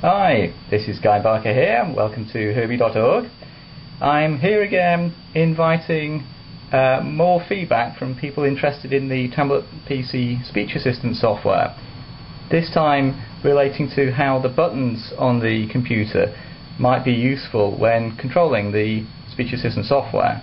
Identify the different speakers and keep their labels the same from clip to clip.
Speaker 1: Hi, this is Guy Barker here. Welcome to Herbie.org. I'm here again inviting more feedback from people interested in the tablet PC speech assistant software. This time relating to how the buttons on the computer might be useful when controlling the speech assistant software.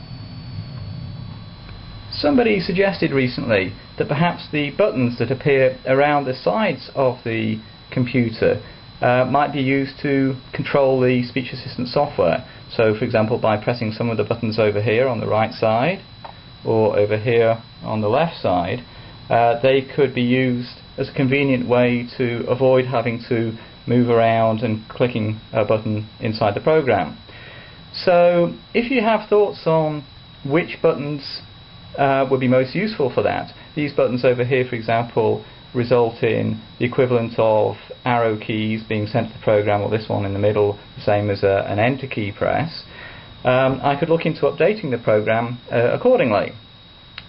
Speaker 1: Somebody suggested recently that perhaps the buttons that appear around the sides of the computer might be used to control the speech assistant software. So for example, by pressing some of the buttons over here on the right side or over here on the left side, they could be used as a convenient way to avoid having to move around and clicking a button inside the program. So if you have thoughts on which buttons would be most useful for that, these buttons over here, for example, result in the equivalent of arrow keys being sent to the program, or this one in the middle, the same as an enter key press. I could look into updating the program accordingly.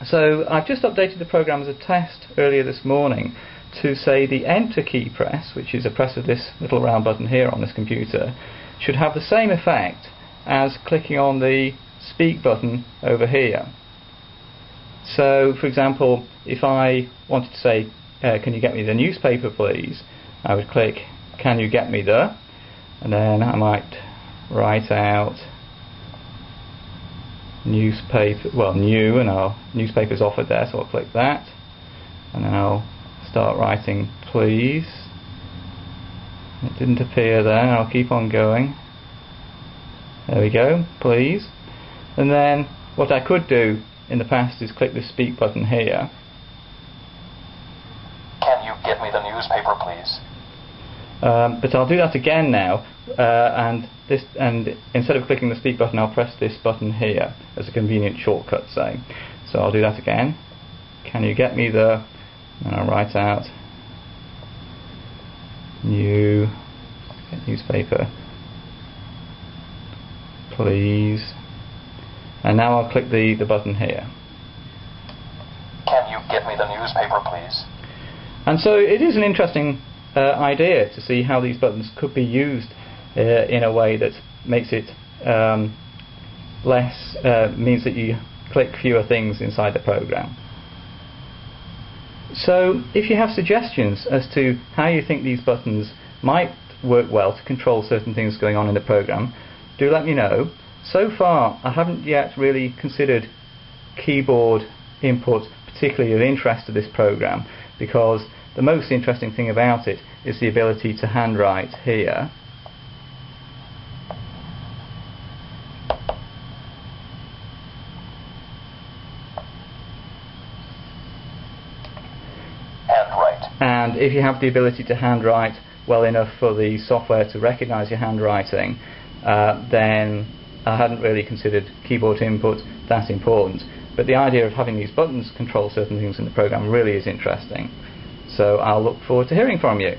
Speaker 1: So I've just updated the program as a test earlier this morning to say the enter key press, which is a press of this little round button here on this computer, should have the same effect as clicking on the speak button over here. So for example, if I wanted to say can you get me the newspaper please, I would click can you get me the, and then I might write out newspaper, well new, and our newspaper's offered there, so I'll click that, and then I'll start writing please. It didn't appear there, I'll keep on going. There we go, please. And then what I could do in the past is click the speak button here.
Speaker 2: Can you get me the newspaper, please?
Speaker 1: But I'll do that again now, and instead of clicking the speak button, I'll press this button here as a convenient shortcut, say. So I'll do that again. Can you get me the, and I'll write out newspaper, please. And now I'll click the button here.
Speaker 2: Can you get me the newspaper, please?
Speaker 1: And so it is an interesting idea to see how these buttons could be used in a way that makes it means that you click fewer things inside the program. So if you have suggestions as to how you think these buttons might work well to control certain things going on in the program, do let me know. So far I haven't yet really considered keyboard input particularly of interest to this program, because the most interesting thing about it is the ability to handwrite here.
Speaker 2: Handwrite.
Speaker 1: And if you have the ability to handwrite well enough for the software to recognize your handwriting, then I hadn't really considered keyboard input that important. But the idea of having these buttons control certain things in the program really is interesting. So I'll look forward to hearing from you.